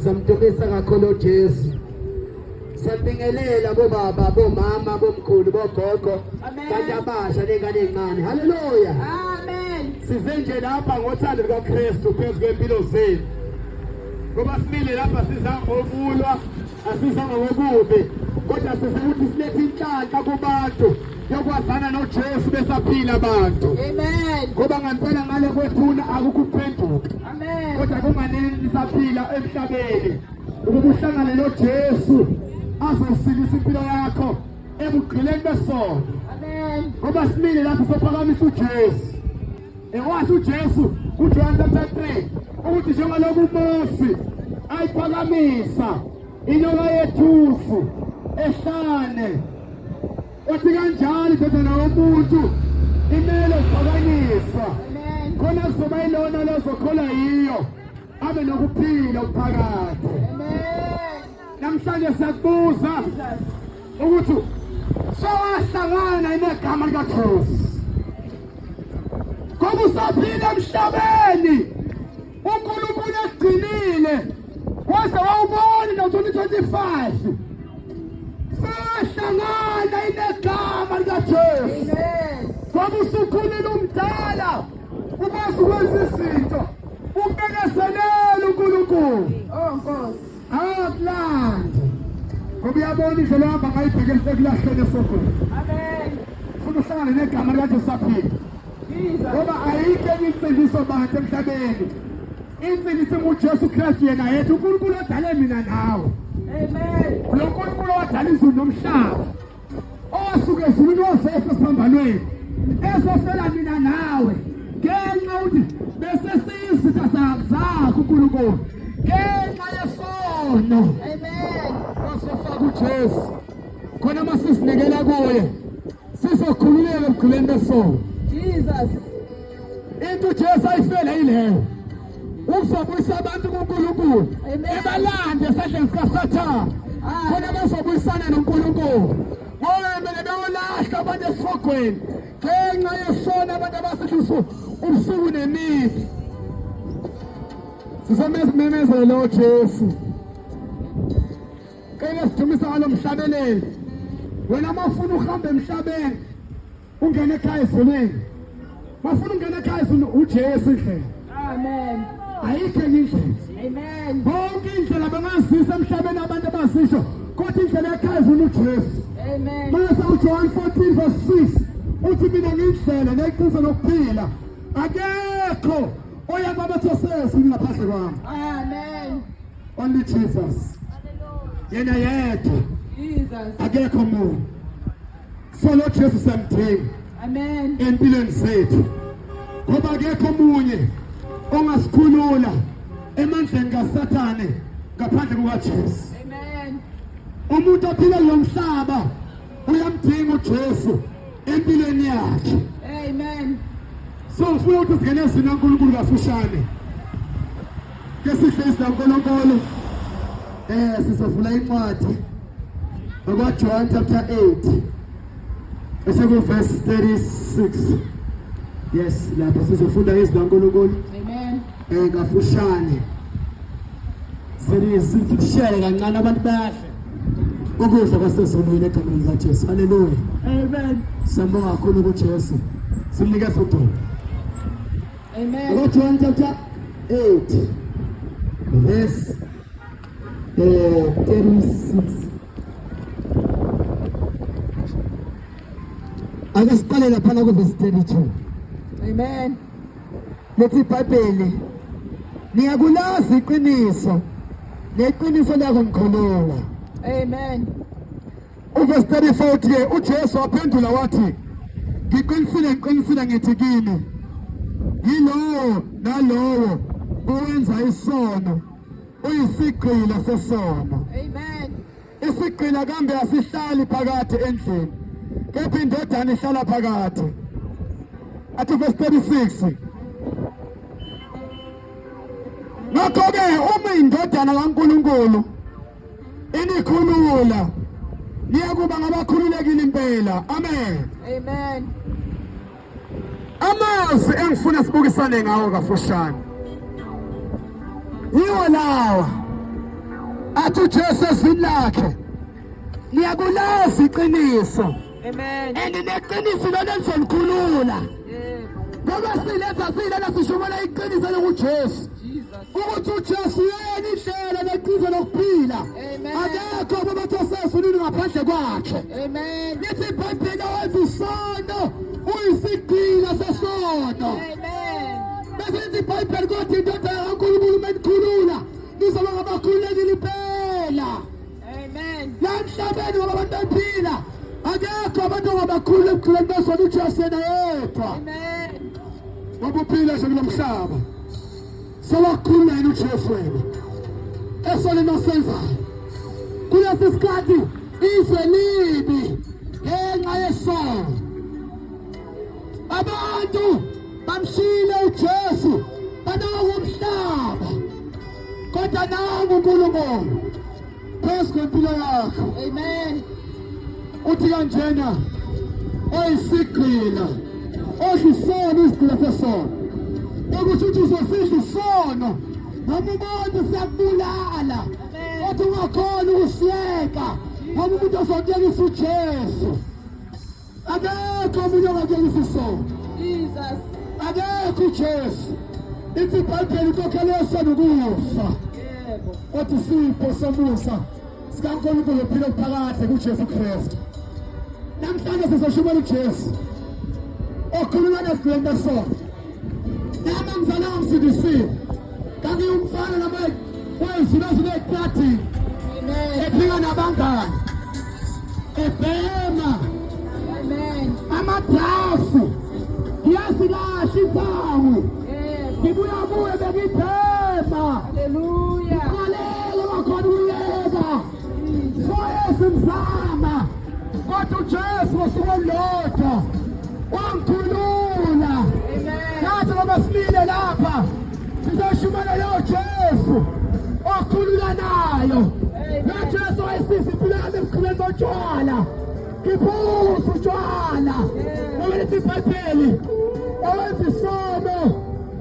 Samdumisa kakhulu Jesu. Siyabingelela bobaba, bomama, bomkhulu, bogogo, kanti abasha nengane encane. Haleluya. Amen. Size nje lapha ngothando lukaKristu phezu kwempilo zenu. Ngoba simile lapha siza ngokulwa, asiza ngokubi. Kodwa size ukuthi silethe inhlanhla kubantu yokwazana noJesu besaphila abantu. Amen. Ngoba ngempela ngale kwethuna akukho ukuphenduka. Amen. Kodwa kunganini nisaphila emhlabeni ukuba uhlangane noJesu azosilisa impilo yakho ebugqileni besono. Amen. Ngoba simile lapho sophakamisa uJesu. Washo uJesu kuJohn chapter 3 ukuthi njengalokhu uMose ayiphakamisa inyoka yethusi ehlane, wathi kanjalo indodana yomuntu imele ukuphakanyiswa. Amen. Khona kuzoba yilona lozokhola yiyo abe nokuphila phakathi. Amen. Namhlanje siyakubuza ukuthi sowahlangana negama likaJesu. Ngoba usaphila emhlabeni, uNkulunkulu egcinile waze wawubona no-2025. Sowahlangana negama likaJesu. Amen. Ngoba usukhulile umdala, ukwazi ukwenza izinto, ubekezelela uNkulunkulu. Oh Nkosi. Akulandi. Ngoba uyabona indlela ohamba ngayibhekele sekulahlele esogwini. Amen. Funa uhlangane negama likaJesu saphila. Jesus. Ngoba ayikho enye insindiso bantu emhlabeni. Insindiso nguJesu Kristu yena yethu, uNkulunkulu odale mina nawe. Amen. Lo Nkulunkulu owadala izulu nomhlaba, owasuka ezulwini wazofela esiphambanweni, ezofela mina nawe ngenxa yokuthi bese siyizitha zakho uNkulunkulu, ngenxa yesono. Amen. Wasofaka uJesu khona masisinikela kuye sizokhululeka ebugqileni besono. Jesus. Into uJesu ayifela yileyo, ukuzobuyisa abantu kuNkulunkulu, ebalande esandleni sikaSathane khona bazobuyisana noNkulunkulu. Ngoba bewulahla abantu esifogweni ngenxa yesono abantu abasihlisa ubusuku nemini. Sizomemezela uJesu, kele sidumisa ngalo mhlabeleli. Wena mafuna uhambe emhlabeni ungene ekhaya ezulwini, mafuna ungene ekhaya ezulwini uJesu indlela. Amen. Ayikho enye indlela. Amen. Bonke indlela bangazisa emhlabeni abantu abasisho, kodwa indlela ekhaya ezulwini uJesu. Amen. Mase uJohn 14 verse 6 uthi mina ngiyindlela neqiniso nokuphila, akekho oya kwabatho sezulwini ngaphandle kwami. Amen. Only Jesus. Yena yedwa, Jesus. akekho umuntu. So lo Jesu samdinga Amen. empilweni zethu, ngoba akekho omunye ongasikhulula emandleni kaSathane ngaphandle kukaJesu. Amen. Umuntu ophila lo mhlaba uyamdinga uJesu empilweni yakhe. Amen. So ufuna ukuthi singene ezini kaNkulunkulu kafushane, ke sihle isidankolonkolo. Sizovula incwadi ngoJohn chapter 8 verse 36. Yes, lapho sizofunda isidankolonkolo Amen. kafushane. Sishare kancane abantu bahle ukudla kwasezulwini egameni likaJesu. Haleluya. Amen. Siyambonga kakhulu kuJesu, simnikeza udumo. Amen. John chapter 8 verse 36. Ake siqale lapha ku verse 32. Amen. Lethi iBhayibheli, niyakulazi iqiniso, neqiniso lakho ngikholwa. Amen. Verse 34 uthi uJesu waphendula wathi, ngiqinisile ngithi kini, yilowo nalowo owenza isono uyisigqila sesono. Amen. Isigqila kambe asihlali phakathi endlini, kepha indodana ihlala phakathi. Athi verse 36, ngakho-ke uma indodana kaNkulunkulu inikhulula, niyakuba ngabakhululekile impela. Amen. Amen. Amazwi engifuna sibukisane ngawo kafushane yiwo lawa athi uJesu ezwini lakhe, ngiyakulazi iqiniso. Amen. And neqiniso lona lizonikhulula. Yebo. Ngoba silena sishobona iqiniso lokuJesu. Jesus. Ukuthi uJesu yena indlela neqiniso lokuphila. Amen. Akekho umuntu osesulile ngaphandle kwakhe. Amen. Lithi iBhayibheli owenza isono uyisigqila sesono. Amen. Bese lithi iBhayibheli kodwa indodana kaNkulunkulu umenikhulula lizoba ngabakhululekile impela. Amen. La emhlabeni ngoba abantu bephila akekho abantu abakhulu ebukhuleni besona uJesu yena yedwa. Amen. Ngoba uphila nje kulo mhlaba sewakhulula yena uJesu wena esona nosenzayo kulesi sikhathi izwe libi ngenxa yesono. Abantu bamshile uJesu banaka umhlaba kodwa nangu uNkulunkulu phezu kwempilo yakho. Amen. Uthi kanjena oyisigqila odla isono isigqila sesono ukuthi uthi uzosidla isono noma umuntu siyakubulala kodwa ungakhona ukusiyeka ngoba umuntu ozokuyekisa uJesu. Akekho umuntu ongakuyekisa isono. Jesus. Akekho uJesu. Ithi iBhayibheli ukhokhela isono ukufa Yebo. kodwa isipho somusa sikaNkulunkulu uphila phakathi kuJesu Kristu. Namhlanje sizoshubela uJesu okhuluma nesigqila sesono. Nama mzala wamsindisile kanti umfana noma wezinozi nekati Amen. ephika nabangani ebhema Amen. amadrafu yasilahla intsangu Yebo. ngibuya bekibhema Hallelujah. kalelo bakhona uyeka soyesimzama kodwa uJesu ngosuku olulodwa wangikhulula. Amen. Nathi ngoba simile lapha sizoshumana lo Jesu okhulula nayo. Lo Jesu wayesisi impilo yami emkhuleni botshwala ngiphuza utshwala ngoba lithi iBhayibheli owenza isono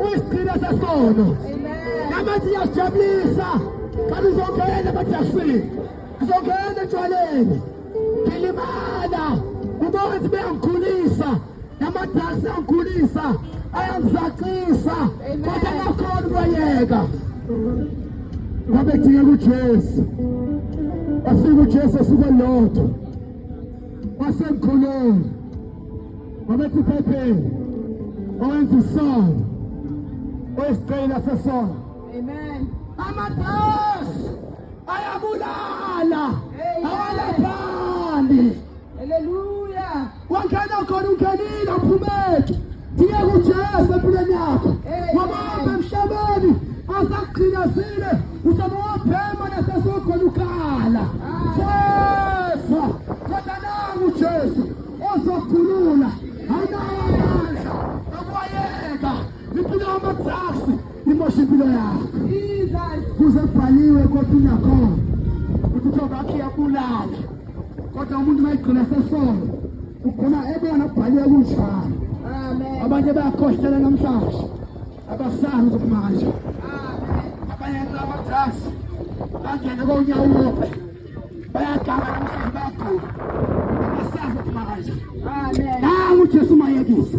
uyisigqila sesono. Amen. Namathi iyasijabulisa kanti uzongena emadrasini uzongena etshwaleni ngilimala ubowenzi beyangikhulisa namadrasi ayangikhulisa ayangizaqisa kodwa ngakhona ukwayeka ngoba edingeka uJesu. Wafika uJesu esuku olulodwa wasengikhulula ngoba ethi iBhayibheli owenza isono oyisigqila sesono. Amen. Amadrasi ayabulala awalaphani. Hallelujah. Wangena khona ungenile uphumeke diye kuJesu empilweni yakho ngoba apha emhlabeni asakugqilazile uzobe waphema nasesokhona ukhala Jesu kodwa nangu uJesu ozokhulula awunawo amandla okwayeka impilo yamadrasi imosha impilo yakho. Jesus. Kuze kubhaliwe kodwa unakhona ukuthi obakhe yabulala kodwa umuntu mayigcina sesono ukhona ebona kubhaliwe kunjalo. Amen. Abanye bayakhohlela namhlanje abasazi ukuthi manje Amen. abanye ngamadrasi bangene konyawupe bayagaba namhlanje bayagula abasazi ukuthi manje. Amen. Nangu uJesu mayekisa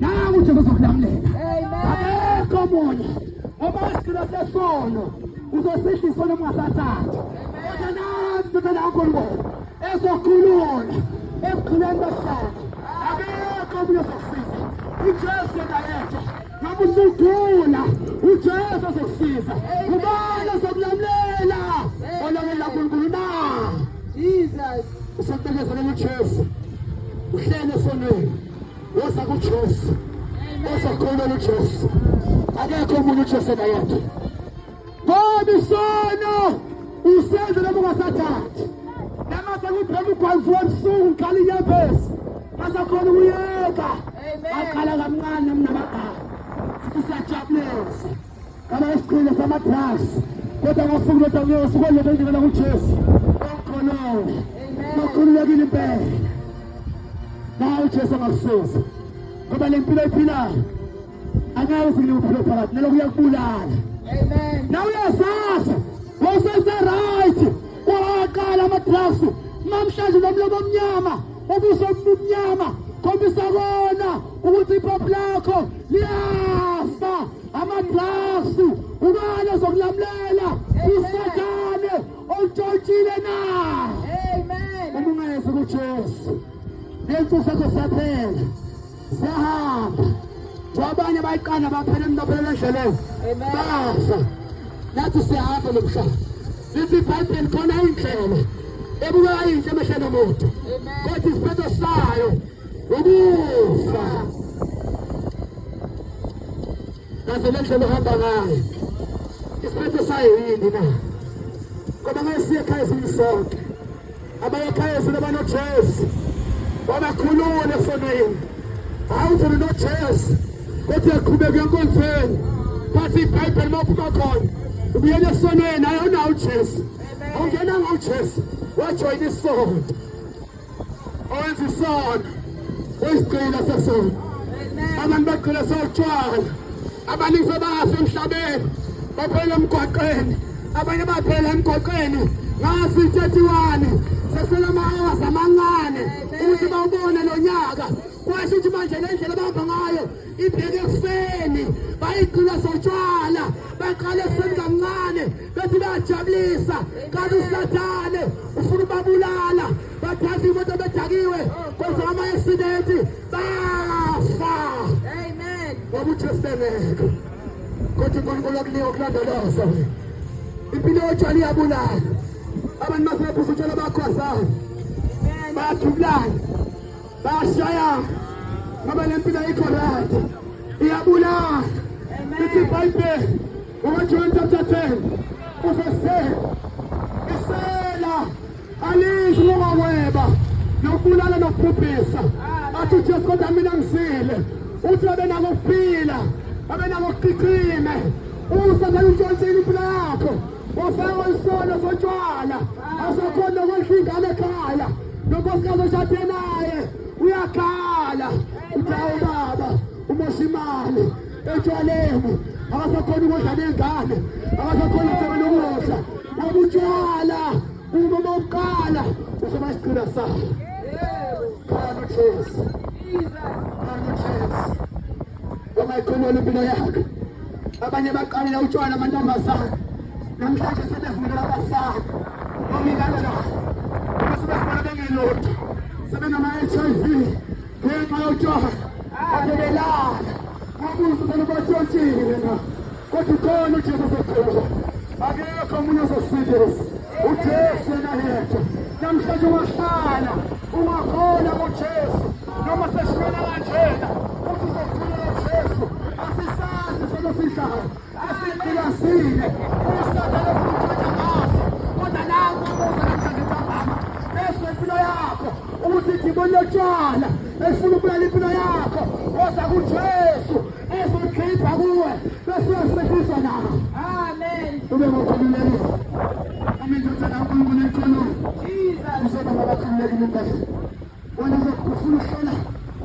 nangu uJesu uzokulamulela. Amen. Akekho omunye uma isigqila sesono uzosihla isono ungasathathi kodwa nansi indodana kaNkulunkulu ezokhulula ebukhuleni besono. Akekho omunye ozokusiza uJesu yena yedwa. Noma usugula uJesu ozokusiza. Ubani ozokulamulela olamulela kaNkulunkulu na Jesus. usatekezela uJesu uhlele esonweni woza kuJesu ozokhulula uJesu. Akekho omunye uJesu yena yedwa ngoba isono usenze noma ungasathathi. Namase kuphela ugwayifu webusuku ngikhala inyembezi masakhona ukuyeka aqala kamncane nami nabagala sithi siyajabulisa kama isigqile samadrasi kodwa ngosuku lodwa usuku olulodwa engivela kuJesu ongikhulule nokhululekile impela. Nawe uJesu angakusiza ngoba le mpilo ephilayo angeke singikuphile phakathi naloku uyakubulala. Amen. Now uyazazi wawusese right namhlanje nomlomo omnyama ubuso obumnyama khombisa kona ukuthi iphupho lakho liyafa amadrugs ubani ozokulamlela usathane ontshontshiwe na Amen. umungeze kuJesu lensuku sakho saphela sahamba abanye bayiqana baphela emnophelele endleleni Amen. bafa nathi siyahamba lomhlaba lithi iBhayibheli khona indlela ebukeka yinhle emehlweni omuntu kodwa isiphetho sayo ukufa nazo le ndlela ohamba ngayo isiphetho sayo yini na ngoba ngesiye ekhaya ezimsonke abanye ekhaya ezilabanoJesu wabakhulule esonweni awuthi noJesu kodwa yaqhubeka enkonzweni phathi iBhayibheli maphuma khona ubuyele esonweni ayona uJesu ungena ngoJesu wajoyina isonto owenza isono wesigcina sesonto abantu bagcina sewutshwala abaningi sebafa emhlabeni baphela emgwaqeni abanye baphela emgwaqeni ngasi 31 sesela ama-hours amancane ukuthi bawubone lo nyaka kwasho ukuthi manje le ndlela abahamba ngayo ibheke ekufeni bayigcina sotshwala baqale ekufeni kancane bethi bayajabulisa kanti usathane ufuna ubabulala bathatha imoto bedakiwe kwenza ama-accidenti bafa Amen. ngoba uJesu kodwa uNkulunkulu akunika ukulandelaza impilo yotshwala iyabulala abantu masebephuza utshwala bakhwazana bayathubulana bayashayana ngoba le mpilo ayikho right iyabulala lithi iBhayibheli ngoJohn chapter 10 uzosela isela alizi ngokweba nokubulala nokubhubhisa athi uJesu kodwa mina ngisile uthi abenako ukuphila abenako ukuqiqime usathana untshontshe impilo yakho wafaka isono sotshwala asakhona ukwehla ingane ekhaya nonkosikazi oshade naye uyakhala uthi awu baba umosha imali etshwaleni akasakhona ukudla nengane akasakhona ukuthenga nokudla ngoba utshwala uma bawuqala uzoba isigcina sakho khona uJesu khona uJesu ngoba ikhonona impilo yakho abanye baqalela utshwala amantombazane namhlanje sebezinikela abafana nomilana nabo sebesibona bengelutho sebenama-HIV ngenxa yotshwala abelelana ngobuso belubatshontshiwe na kodwa ukhona uJesu osekhona akekho omunye ozosindisa uJesu yena yedwa namhlanje ungahlala ungakhona kuJesu noma seshimela kanjena uthi uzokhulula uJesu asisazi selosihlala asigqilasile usathane futhi ngaso kodwa nangu ubuza namhlanje ntambama bese impilo yakho ukuthi idimoni lotshwala efuna ukubulala impilo yakho oza kuJesu ezokhipha kuwe bese uyasetshenziswa nawo Amen. ube ngokhululekile umindoda kaNkulunkulu enkonweni uzoba ngabakhululekile impela wena ufuna ukuhlola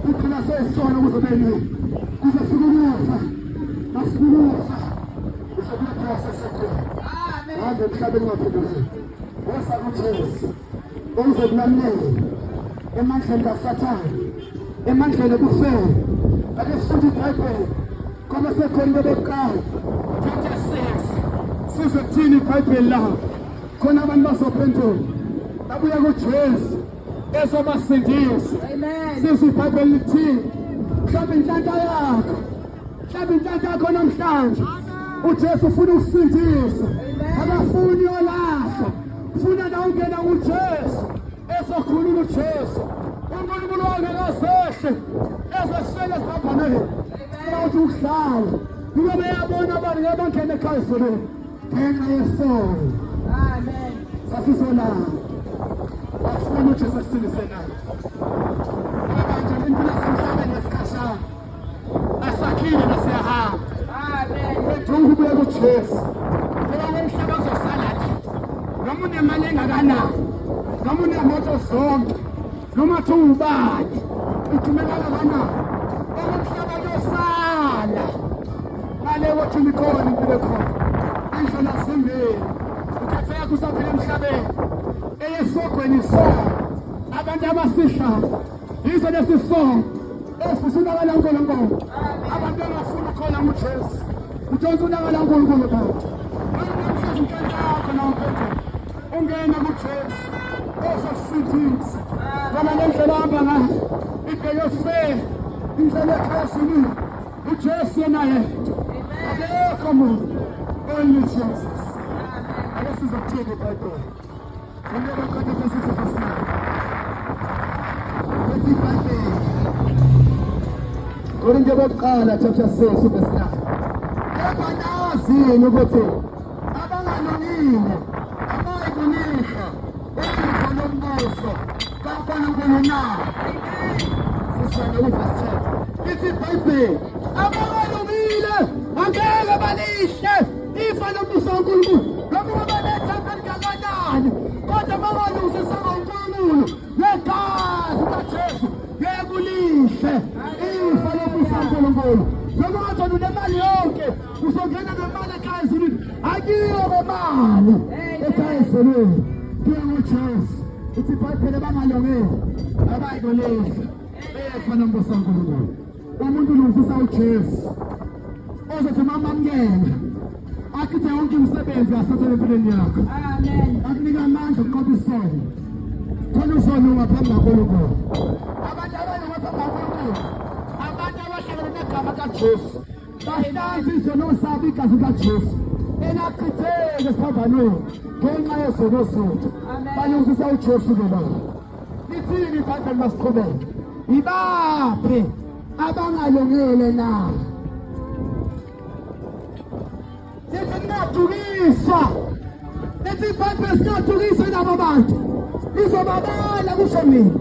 uphila seyisono kuzobenini kuzofika ukufa mafika ukufa uzobuya process ekhona hambe emhlabeni waphilile wosa kuJesu okuzokulamlela emandleni kaSathane emandleni ebufeni ake sifunda iBhayibheli ngoba sekhona into bokuqala chapter 6 size kuthini iBhayibheli lapho khona abantu bazophendula babuya kuJesu ezobasindisa size iBhayibheli lithini mhlawumbe inhlanhla yakho namhlanje uJesu ufuna ukusindisa akafuni yolahla ufuna na ungena kuJesu ezokhulula uJesu uNkulunkulu wangakasehle ezesele sibabhanele ukuthi uhlala ngoba bayabona abantu ngabangena ekhaya solweni ngenxa yesono Amen. sasisolana bafuna uJesu asindise nayo abanje impilo semhlabeni yesikhashana asakhile nasiyahamba Amen. Jonga ubuye kuJesu ngoba umhlaba uzosala nje noma unemali engakanani noma unemoto zonke noma thubani uthumekala kanani umhlaba uyosala ngale wothi nikhona impilo khona indlela zimbili ukhethe yakho usaphila emhlabeni eyesogweni isona abantu abasihlalo yizo lesifo esifuna uNkulunkulu. Abantu abafuna ukukholwa uJesu ujonge unakala uNkulunkulu bakho. Yakho na uphethe ungena kuJesu osasithisa ngoba lendlela ahamba ngayo ibheke fair indlela ekhasini uJesu naye akekho muntu only Jesus. Ake sizokuthini iBhayibheli ngeke bakade besithi fasina lethi iBhayibheli Korinto bokuqala chapter 6 verse 9. Kepha nazini ukuthi abangalungile abayikulisha izifo lombuso kaNkulunkulu na. Sisona uverse 10. Lithi iBhayibheli abangalungile angeke balishe ifa lombuso kaNkulunkulu noma baletha kangakanani kodwa abangalungisisa kaNkulunkulu negazi kaJesu yekulishe ifa lombuso kaNkulunkulu. Noma ngathi unemali yonke usongena ngemali ekhaya ezulwini akiyo ngemali ekhaya ezulwini kuye ngoJesu. Ithi iBhayibheli bangalungile abayikulisha ifa lombuso kaNkulunkulu. Umuntu ulungisa uJesu ozothi mamamngena akithe yonke umsebenzi asathele empilweni yakho. Amen. Akunika amandla ukuqopha isono khona uzolunga phambi kaNkulunkulu. Abantu abalunga phambi kaNkulunkulu abantu abahlala negama kaJesu bahlanza izono zabo igazi kaJesu elachitheke esiphambanweni ngenxa yezono zethu. Balungisa uJesu ke baba. Lithini iBhayibheli masiqhubeke? Ibaphi abangalungile na? Lithi ngingadukiswa. Lithi iBhayibheli singadukiswa laba bantu lizobabala kusho mina.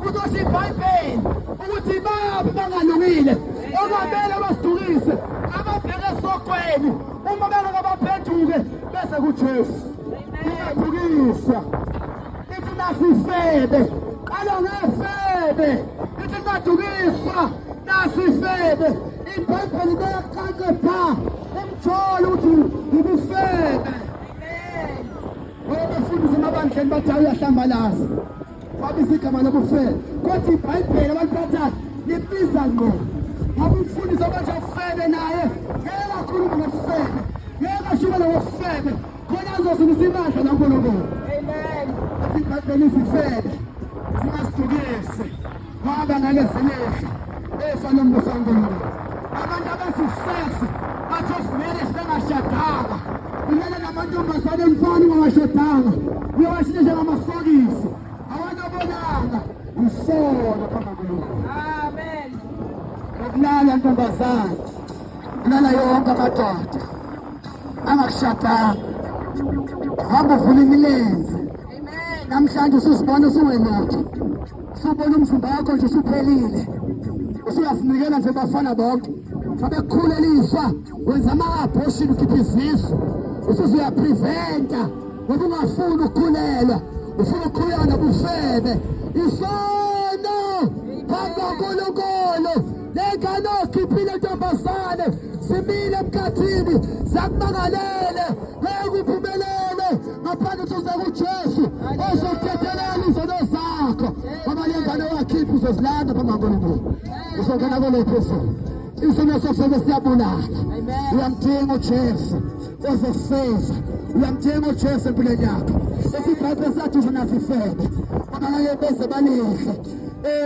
Kuzosho iBhayibheli ukuthi ibaphi bangalungile okwamele basidukise ababheke esokweni uma bengeke baphenduke bese kuJesu. Ngingadukiswa. Lithi nasifebe qala ngefebe. Lithi ngingadukiswa nasifebe. iBhayibheli bayaqaqe pha umjolo ukuthi ngibufebe. Abafundisi emabandleni bathi uyahlambalaza babisa igama lobufebe kodwa iBhayibheli abantu bathi libiza ngqo. Ngoba umfundisi abathi ufebe naye ngeke akhulume ngofebe ngeke ashukele ngofebe khona azozunisa imandla kaNkulunkulu. Amen. iBhayibheli isifebe singasidukise ngoba ngeke silehle efa lombuso kaNkulunkulu. Abantu abasisese bathi uvumele singashadanga kumele namantombazane emfana ungawashadanga uyawashintsha njengamasokisi awanabonanga isono phambi kaNkulunkulu. Amen. Ukulala ntombazane kulala yonke amadoda angakushadanga hamba uvula imilenze. Amen. Namhlanje usuzibona usuwelutho usubona umzimba wakho nje usuphelile usuyazinikela nje bafana bonke babekukhuleliswa wenza ama-abortion ukhipha izisu usuzuyapreventa ngoba ungafuni ukukhulelwa ufuna ukukhulelwa nobufebe isono phambi kaNkulunkulu. Lengane okhiphile ntombazane zimile emkhathini zakumangalele ngeke uphumelele ngaphandle uzoza kuJesu ozokuthethelela izono zakho ngoba lengane wakhipha uzozilanda phambi kaNkulunkulu. Uzongena kwelophezulu isono sofebe siyabulala. Uyamdinga uJesu ozofeza uyamdinga uJesu empilweni yakho. Ethi iBhayibheli sathi ufunasifebe ngoba ngeke beze balihle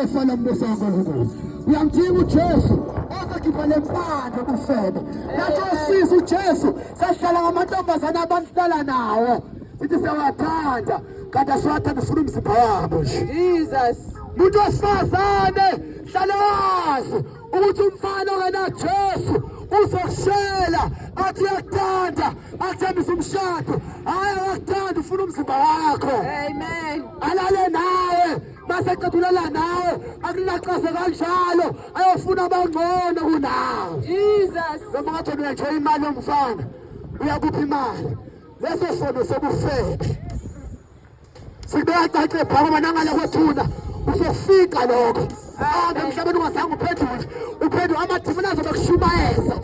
efa lombuso kaNkulunkulu. Uyamdinga uJesu ozokhipha lempande ubufebe nathi osiza uJesu sahlala ngamantombazane abanhlala nawo sithi siyawathanda kanti asiwathanda ufuna umzimba wabo nje. Jesus. Muntu wesifazane hlala wazi ukuthi umfana ongenaJesu uzokushela athi uyakuthanda athembisa umshado hayi akakuthanda ufuna umzimba wakho. Amen. Alale nawe basecathulela nawe akulaqase kanjalo ayofuna abangcono kunawe. Jesus. Noma ngathi uyenje imali yomfana uyakupha imali leso sono sobufebe sikubeka cace phaka manangala kwethuna uzofika lokho. Emhlabeni ungazange uphendule amadimoni azobe kushumayeza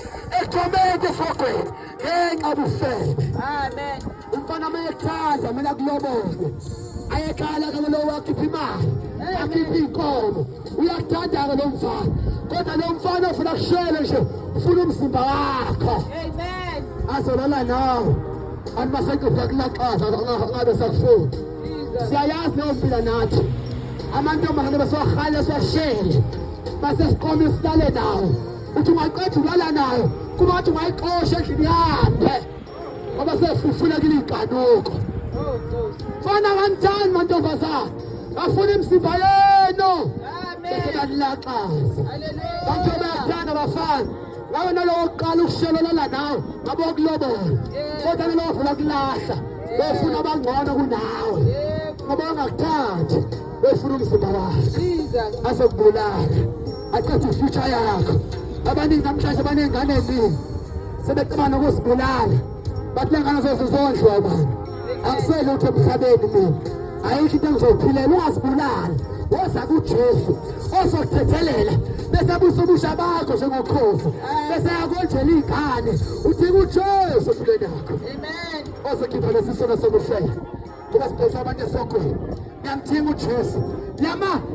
ekuthomeni esogweni ngenxa yobufebe. Amen. Umfana uma ekuthanda kumele akulobole ayekhala ke lo wakhipha imali akhipha inkomo uyakuthanda ke lo mfana kodwa lo mfana ufuna kushele nje ufuna umzimba wakho Amen. azolala nawe animasenkufa kulaqaza ngabe sakufuna siyayazi leyo mpila nathi amantombazane beswahale swashele basesiqoma isilale nawo uthi ungaqeda ulala nayo kuba wathi ungayixosha endlini yakhe ngoba sefufula kile iganuko fana kanjani mantombazane bafuna imizimba yenu bese banilaqaza bantu bayathanda bafana ngabe nalowo kuqala ukushelelana nawe ngabe okulobola kodwa nalowo vula kulahla befuna abangcono kunawe ngoba ungakuthandi befuna umzimba wakho azokubulala aqeda ifuture yakho abaningi namhlanje banengane eziningi sebecabana ukuzibulala bathi lengane zozondliwa abantu akusele uthi emhlabeni mina ayikho into engizophilela ungazibulali woza kuJesu ozokuthethelela bese abusa ubusha bakho njengokhozi bese yakonjela ingane uthi kuJesu empilweni yakho Amen. ozokhipha lesi sono sokuhlela kuba sibheke abantu esokweni ngiyamthinga uJesu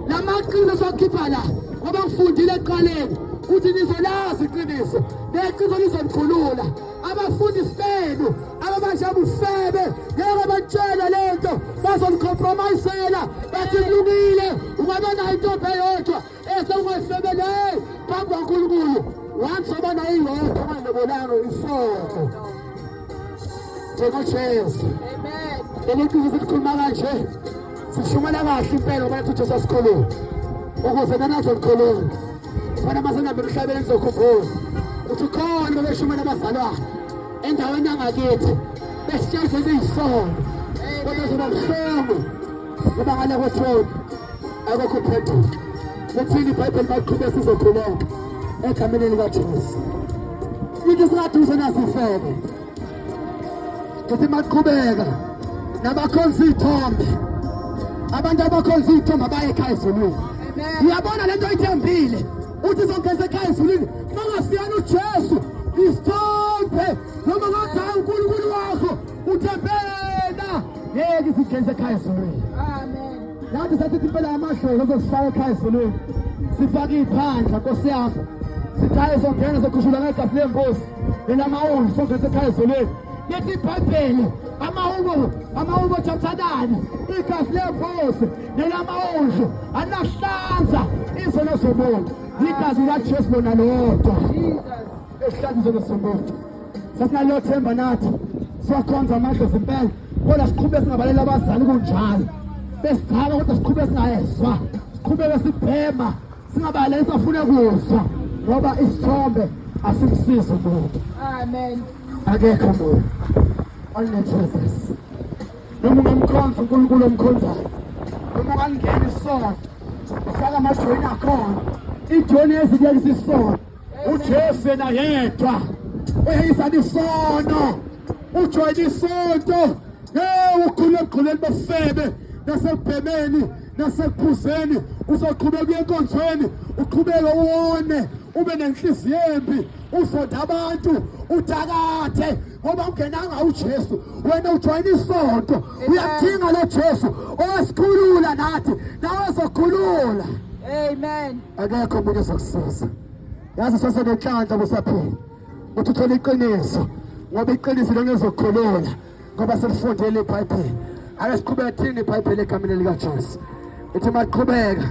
lamaqiniso sokukhipha la ngoba ngifundile ekuqaleni uthi nizolazi iqiniso neqiniso lizonikhulula abafundisi benu ababashaya ufebe ngeke batshele lento bazomcompromisela bathi kulungile ungaba nayo intombi eyodwa esewungayifebele phambi kwaNkulunkulu once oba nayo iyodwa unganebolanga isoko njengoJesu Amen. leliqiniso silikhuluma kanje sishumela kahle impela ngoba uthi uJesu asikhuluma ukuze nanazolikhuluma fana masengabe emhlabeni ngizokhumbula uthi khona bebeshumela abazalwane endaweni yangakithi besitshaze izisono kodwa zoba buhlungu ngoba ngale kwethoni akukho uphenduka lethini iBhayibheli baqhubeka sizokhuleka egameni likaJesu into singaduze nasifebe ukuthi maqhubeka nabakhonza iy'thombe abantu abakhonza iy'thombe abaye ekhaya ezulwini uyabona lento oyithembile uthi izongeza ekhaya ezulwini mangasiyana uJesu isithombe noma ngathi hayi uNkulunkulu wakho uthembela ngeke sigeze ekhaya ezulwini Amen. nathi sathi impela amahlelo azosifaka ekhaya ezulwini sifake iy'phandla nkosi yami sithi hayi zongena zokhushula ngegazi lembuzi nelamawundlu songeza ekhaya ezulwini yethi iBhayibheli amawubo jamthanani igazi lembuzi nelamawundlu anahlanza izono zomuntu igazi likaJesu lona lodwa ehlanza izono zomuntu sasinalo themba nathi siyakhonza amadlozi impela kodwa siqhubeke singabaleli abazali kunjalo besithaba kodwa siqhubeke singayezwa siqhubeke sibhema singabaleli safune kuzwa ngoba isithombe asimsizi umuntu Amen. akekho umuntu oneJesus noma ungamkhonza uNkulunkulu omkhonzayo noma ungangena isonto ufaka amajoyini akhona ijoni ezilekisa isono uJesu yena yedwa uyayisana isono ujoyina isonto ukhule eqhuleni befebe nasebhemeni nasekuphuzeni uzoqhubeka uye enkonzweni uqhubeke uwone ube nenhliziyo embi uzonda abantu uthakathe ngoba ungenanga uJesu wena ujoyina isonto uyadinga lo Jesu owasikhulula nathi nawe uzokhulula. Amen. Akekho umuntu ozokusiza yazi sasenenhlanhla busaphila uthi uthola iqiniso ngoba iqiniso longezokukhulula ngoba selifundile iBhayibheli ake siqhubeke thini iBhayibheli egameni likaJesu ithi maqhubeka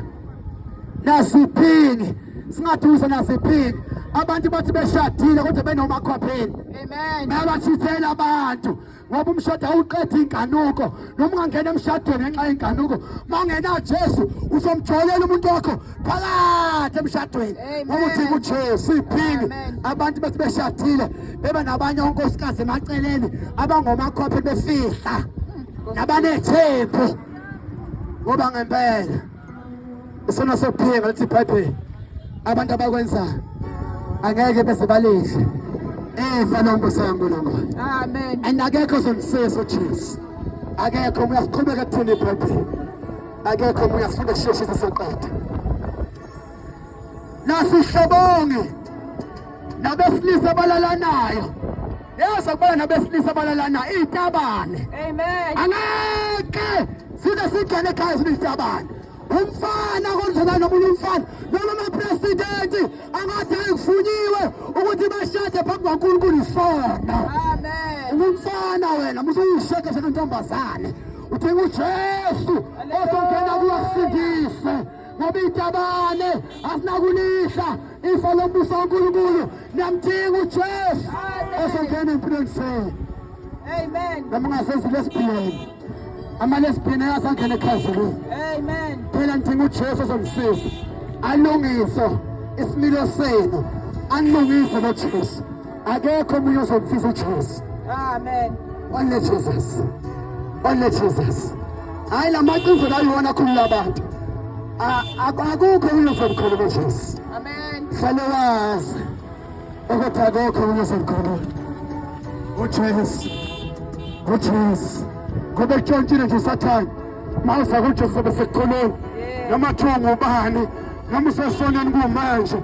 nasiphini singaduza nasiphini abantu bathi beshadile kodwa benomakhwapheni Amen. bayabachithela abantu ngoba umshado awuqeda inkanuko noma ungangena emshadweni ngenxa yenkanuko mawungena Jesu uzomjolela umuntu wakho phakathi emshadweni ngoba uthi kuJesu iphini abantu bathi beshadile beba nabanye onkosikazi emaceleni abangomakhwaphe befihla nabanethembu ngoba ngempela isona sophinga lethi iBhayibheli abantu abakwenzayo angeke bese balihle falombo sangolongo. Amen. And akekho ozomsiza uJesu akekho uyaqhubeka ekuthini iBhayibheli akekho uyafunda kusheshisa soqeda nasihlobonge nabesilisa abalalanayo yaza kubona nabesilisa abalalanayo itabane Amen. angeke side singene ekhaya sinitabane umfana konjena nomunye umfana noma president angathi ayikufunyiwe ukuthi bashade phambi kwaNkulunkulu isona. Amen. Umfana wena musuyisheke sentombazane uthenga uJesu osongena kuwasindise ngoba itabane asinakulihla ifa lombuso kaNkulunkulu namthenga uJesu osongena empilweni zenu. Amen. Namangasenzi lesibhileni amalesibhini ayasangena ekhazini. Amen. Phela ngidinga uJesu ozongisiza alungise isimilo senu alungise noJesu akekho omunye ozongisiza uJesu. Amen. Only Jesus. Only Jesus. Hayi lamaqinzo layiwona khulu labantu akukho omunye ozomkhuluma uJesu. Amen. Hlale wazi ukuthi akekho omunye ozomkhuluma uJesu. uJesu ngoba etshontshile nje usathane mawuza kuJesu besekukhulula namathungu ubani noma usesoneni kumanje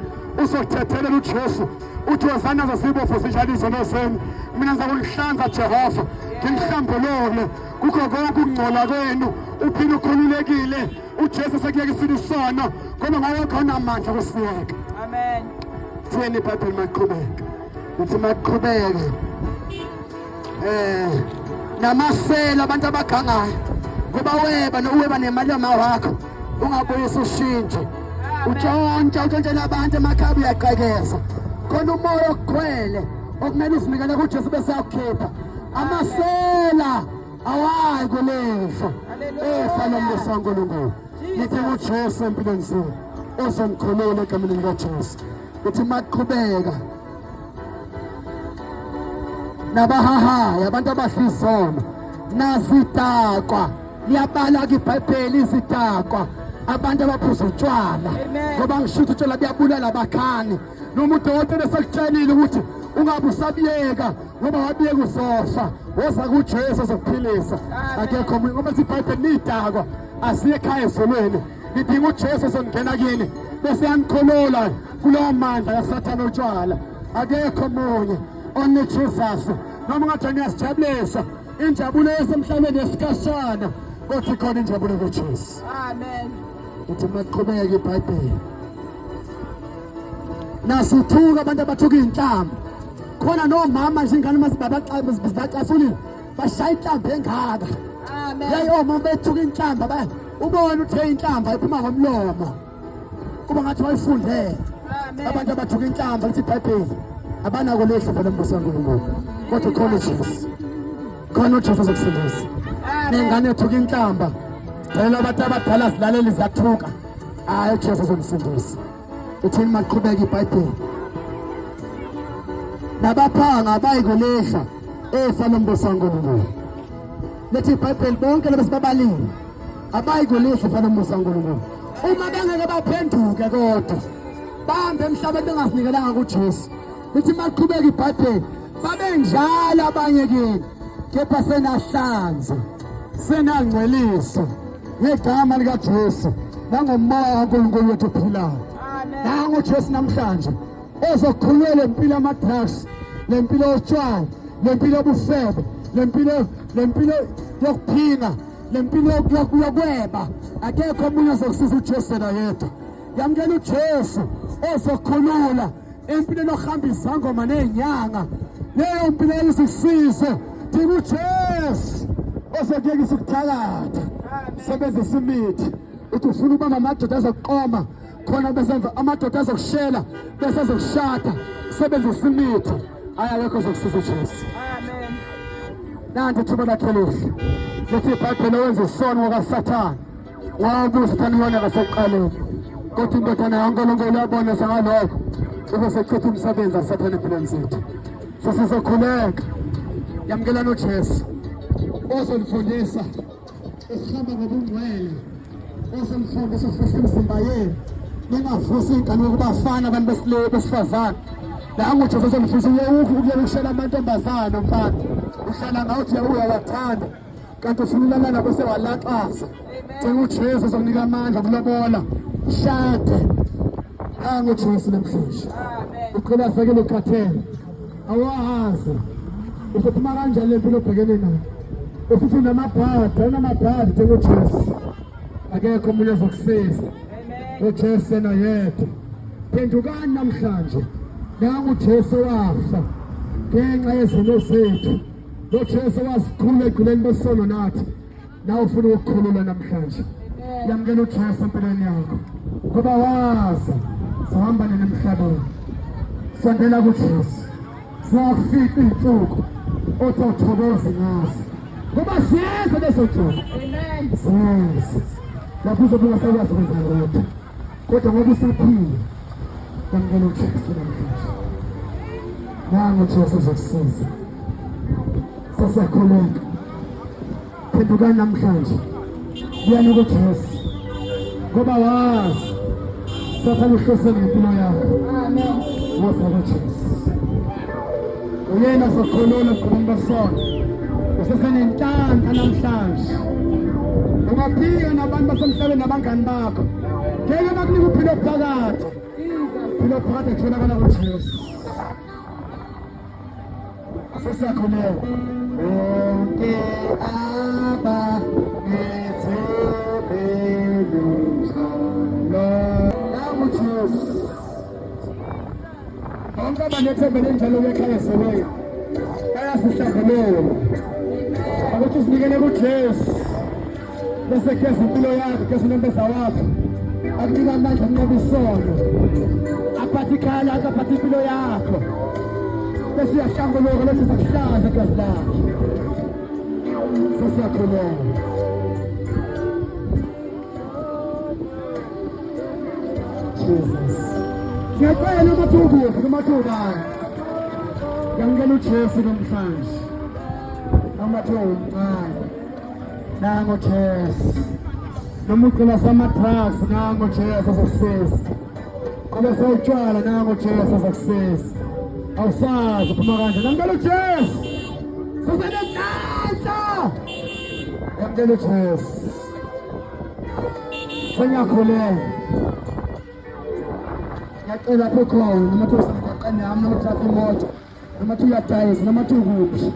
uzokuthethelela uJesu uthi wazana zasibopho zijalizo noseni mina ngizakulihlanza Jehova ngilihlambulule kukho konke ukungcola kwenu uphile ukhululekile uJesu sekuyekisile isono ngoba ngawe khona amandla kusiyeka. Amen. Thweni iBhayibheli maqhubeke uthi maqhubeke namasela abantu abagangayo ngoba weba nemali wakho ungabuyisa ushintshe utshontshela abantu emakhaya uyaqhekeza khona umoya ogcwele okumele usinikele kuJesu bese yakukhipha amasela awayi kulefa efa lombuso kaNkulunkulu. Nithi uJesu empilweni zenu ozomkhulula egameni likaJesu uthi maqhubeka nabahahayo abantu abahlizono nazidakwa liyabala kwiBhayibheli izidakwa abantu abaphuza utshwala ngoba ngishuthi utshwala buyabulala abakhani noma udokotela sekutshelile ukuthi ungabe usabiyeka ngoba wabiyeka uzofa woza kuJesu ozokuphilisa akekho omunye ngoba iBhayibheli nidakwa asiye ekhaya ezolweni nidinga uJesu ozongena kini bese yanikhulula kulowo mandla kaSathane utshwala akekho omunye only Jesus. Noma ngathi ngiyasijabulisa injabulo yasemhlabeni yesikashana kodwa ikhona injabulo kuJesu. Amen. Uthi maqhubeke iBhayibheli nasithuka abantu abathuka inhlamba khona nomama nje ingane mazibacasulile bashaya inhlamba engaka. Amen. Yayo mama bethuka inhlamba ubone uthe inhlamba iphuma ngomlomo kuba ngathi wayifundele. Abantu abathuka inhlamba lithi iBhayibheli abanako lehle vele mbuso kaNkulunkulu kodwa khona uJesu khona uJesu ozokusindisa. Nengane ethuka inhlamba sicela abantu abadala silaleli zathuka hayi uJesu ozomsindisa. Uthini maqhubeka iBhayibheli nabaphanga abayikulehla efa lombuso kaNkulunkulu. Lethi iBhayibheli bonke labo sibabalile abayikulehla efa lombuso kaNkulunkulu uma bengeke baphenduke kodwa bahambe emhlabeni bengasinikelanga kuJesu. Lithi maqhubeka iBhayibheli babe njalo abanye kini kepha senahlanza senangcweliso ngegama likaJesu nangomoya kaNkulunkulu wethu ophilayo. Nangu uJesu namhlanje ozokhulula impilo yamadrugs, lempilo yotshwala, lempilo yobufebe, lempilo yokuphinga, lempilo yokweba. Akekho omunye ozokusiza uJesu yedwa. Yamukela uJesu ozokhulula empilweni yokuhamba izangoma nezinyanga leyo mpilo isisize. Dinga uJesu ozokuyekisa ukuthakatha sebenzisa imithi uthi ufuna ukuba amadoda azokuqoma khona bese amadoda azokushela bese azokushada sebenzisa imithi ayakho ozokusiza uJesu. Amen. Nanti thuba lakhe lihle lithi iBhayibheli wenza isono ngokaSathane wabuza uSathane yona ngaseqaleni kodwa indodana kaNkulunkulu yabona sangalokho ubese chitha umsebenzi kaSathane empilweni zethu. Sesizokhuleka yamkelana uJesu ozolifundisa ukuhamba ngobungcwele ozomfundisa ukufihla imizimba yenu ningavusi ingane yokubafana abantu besifazane. Nangu uJesu ozolifundisa ukushela amantombazana mfana uhlala ngawuthi uyawathanda kanti ufuna ulalana nabo sewalaxaza. Dinga uJesu ozokunika amandla okulobola shade. Nangu uJesu namhlanje uqhubazekile ukhathele awazi uzophuma kanjani lempilo obhekene nayo ufuthi unamabhadi njengoJesu. Akekho omunye ozokusiza. uJesu yena yedwa. Phendukani namhlanje. Nangu uJesu wafa ngenxa yezono zethu. uJesu wasikhulula egqileni besono nathi. Nawe ufuna ukukhulula namhlanje. Yamukela uJesu empilweni yakho. Ngoba wazi sihamba nemhlabeni. Sondela kuJesu. Siyafika insuku otothokoza ngazo. Ngoba siyeza leso nsuku. Amen. Lapho uzobuka sakwazi ukwenza lokho. Kodwa ngoba usaphila. Yamukela uJesu namhlanje. Nangu uJesu uzokusiza. Sesiyakhuleka. Phendukani namhlanje. Buyani kuJesu. Ngoba wazi Sathane uhlose ngempilo yakho. Amen. Woza kuJesu. Uyena sokhulula egqileni besono. Usesenenhlanhla namhlanje. Ungaphika nabantu basemhlabeni nabangani bakho. Ngeke bakunika uphilo phakathi. Uphilo phakathi etholakala kuJesu. Sesiyakhuleka. Onke aba bonke abanethembele njalo bekhayeseleyo bayasihlambulula ukuthi usinikele kuJesu bese kugeza impilo yakho, kugeza unembeza wakho, akunika amandla kunqoba isono, aphathe ikhaya lakho, aphathe impilo yakho, bese uyahlambuluka, bese sakuhlaza igazi lakho. Sesiyakhuleka. Jesus. Ngiyacela umathukude kumathubani. Yamukela uJesu namhlanje. Amathuba omncane. Nango Jesu. Noma ucela sama-drugs, nango Jesu azokusiza. Ngoba sewutshwala, nango Jesu azokusiza. Awusazi uphuma kanje. Yamukela uJesu. Sesenenhlanhla. Yamukela uJesu. Sengiyakhuleka. Ngiyacela lapho khona noma uthi usemgwaqeni nami noma utrafi imoto noma uthi uyadayisa noma uthi ukuphi.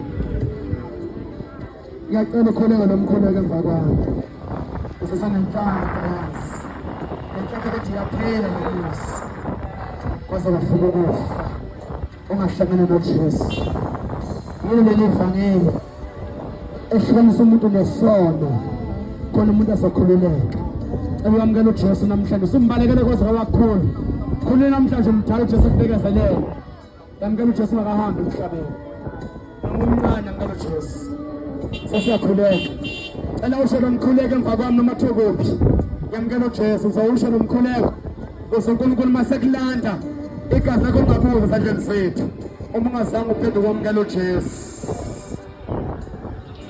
Ngiyacela ukhuleke nomkhuleke emva kwami. Usesenenhlanhla yazi. Ngiyacela ukuthi uyaphila nomusa. Kwaze kwafika ukufa. Ungahlangana noJesu. Yini leli vangeli ehlukanisa umuntu nesono khona umuntu azokhululeka. Uyamukela uJesu namhlanje. Simbalekele kwaze kakhulu. Khulula namhlanje umdala uJesu akubekezelele. Yamukela uJesu akahambe emhlabeni. Umncane yamukela uJesu. Sesiyakhuleka. Cela usho nomkhuleko emva kwami noma thukuphi. Yamukela uJesu, uzawusho nomkhuleko. uNkulunkulu masekulanda igazi lakho ungabuza esandleni zethu. Uma ungazange uphenduke ukwamukela uJesu.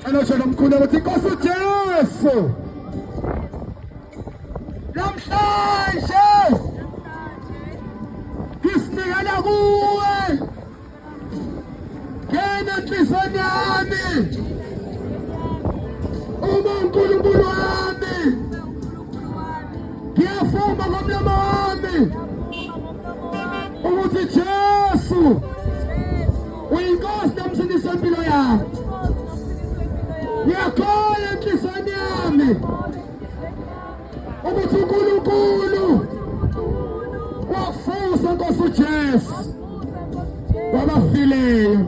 Cela usho nomkhuleko uthi Nkosi uJesu. Namhlanje ngisinikela kuwe. Ngena enhliziyweni yami. Uma uNkulunkulu wami. Ngiyafuma ngomlomo wami ukuthi Jesu uyinkosi nomsindisi wempilo yami. Ngiyakholwa enhliziyweni yami ukuthi uNkulunkulu wafusa Nkosi uJesu wabafileyo.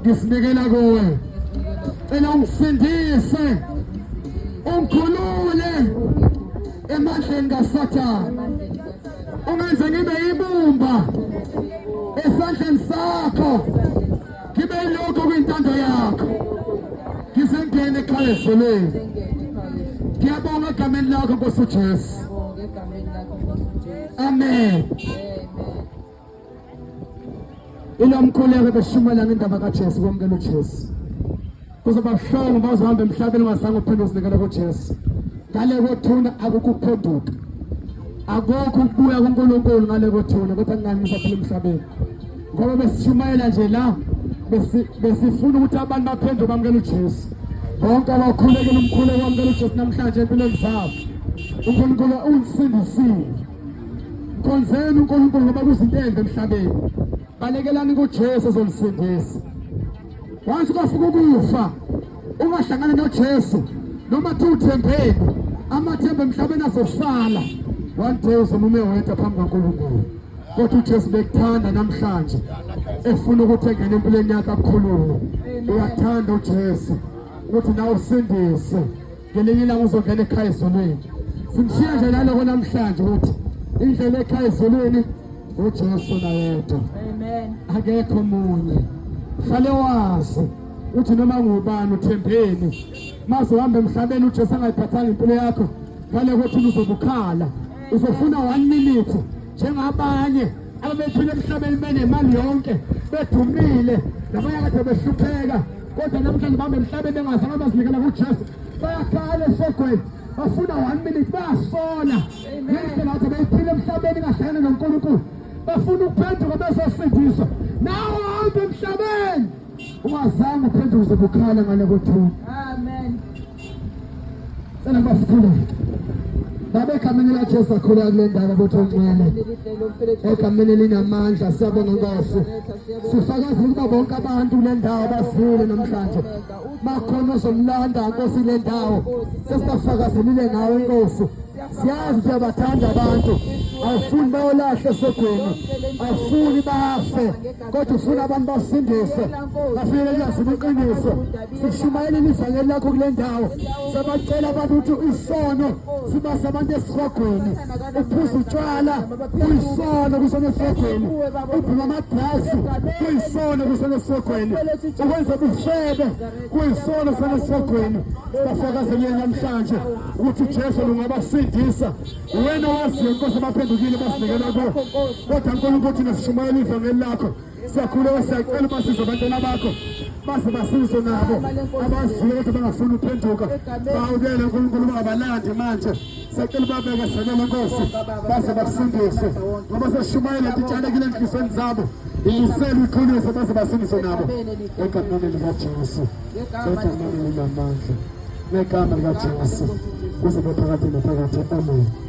Ngisinikela kuwe. Cela ungisindise, ungikhulule emandleni kaSathane. Ungenze ngibe ibumba esandleni sakho. Ngibe yilokho kwintando yakho. Ngizengene ekhaya ezolweni. Ngiyabonga egameni lakho Nkosi uJesu. Amen. Inomkhuleko beshumayela ngendaba kaJesu kwamukela uJesu. Kuzoba buhlungu uma uzohamba emhlabeni ungazange uphinde uzinikele kuJesu. Ngale kothuna akukuphenduka. Akukho ukubuya kuNkulunkulu ngale kothuna kodwa ngani ngisaphila emhlabeni. Ngoba besishumayela nje la besifuna ukuthi abantu baphenduke bamukele uJesu. Bonke abakhulekela umkhuleko wamukela uJesu namhlanje empilweni zabo. uNkulunkulu unsindisile. Konzeni uNkulunkulu ngoba kuzinto ezimbi emhlabeni. Balekelani kuJesu ozomsindisa. Once kwafika ukufa ungahlangana noJesu noma uthembeni amathemba emhlabeni azosala one day uzomume wedwa phambi kaNkulunkulu kodwa uJesu bekuthanda namhlanje efuna ukuthi engene empilweni yakhe akukhulule uyathanda uJesu ukuthi nawe usindise ngelinye ilanga uzongena ekhaya ezulwini simshiya nje naloko namhlanje ukuthi indlela ekhaya ezulwini uJesu nayedwa Amen. akekho munye hlale wazi uthi noma ngubani uthembeni maze uhambe emhlabeni uJesu angayiphathanga impilo yakho vale ukuthi uzobukhala uzofuna 1 minute njengabanye ababephila emhlabeni benemali yonke bedumile labanye kade behlupheka kodwa namhlanje bahambe emhlabeni bengazange bazinikela kuJesu bayakhala esogweni bafuna 1 minute bayasola ngendlela kade beyiphila emhlabeni ngahlangana noNkulunkulu bafuna ukuphenduka bezosindiswa nawe uhambe emhlabeni ungazange uphenduke uzobukhala ngale kuthiwa Amen. Sana bafuna babekamene la Jesu akhula kule ndawo bothongcwele ekamene linamandla siyabonga Nkosi sifakaza ukuba bonke abantu kule ndawo basile namhlanje bakhona ozomlanda Nkosi le ndawo sesibafakazelile ngawe Nkosi siyazi ukuthi abathanda abantu awufuni bayolahle esogweni awufuni bafe kodwa ufuna abantu basindiswe bafike yazi iqiniso sishumayela ivangeli lakho kule ndawo sabacela abantu ukuthi isono sibasa abantu esogweni uphuza utshwala kuyisono kusona esogweni ubhema amadrasi kuyisono kusona esogweni ukwenza ubuhlebe kuyisono kusona esogweni sibafakazelile namhlanje ukuthi uJesu ungabasindisa wena waziyo Nkosi abaphendukile basinikela kuwe kodwa uNkulunkulu thina sishumayela ivangeli lakho siyakhuleka siyacela basize abantwana bakho base basizwe nabo abaziyo ukuthi bangafuni uphenduka bawukele uNkulunkulu bangabalandi manje siyacela babeke senele Nkosi base bakusindise ngoba sesishumayela intitshalekile enhlizweni zabo ilisele iqiniso base basindiswe nabo egameni likaJesu egameni linamandla negama likaJesu kuze phakathi naphakathi amen.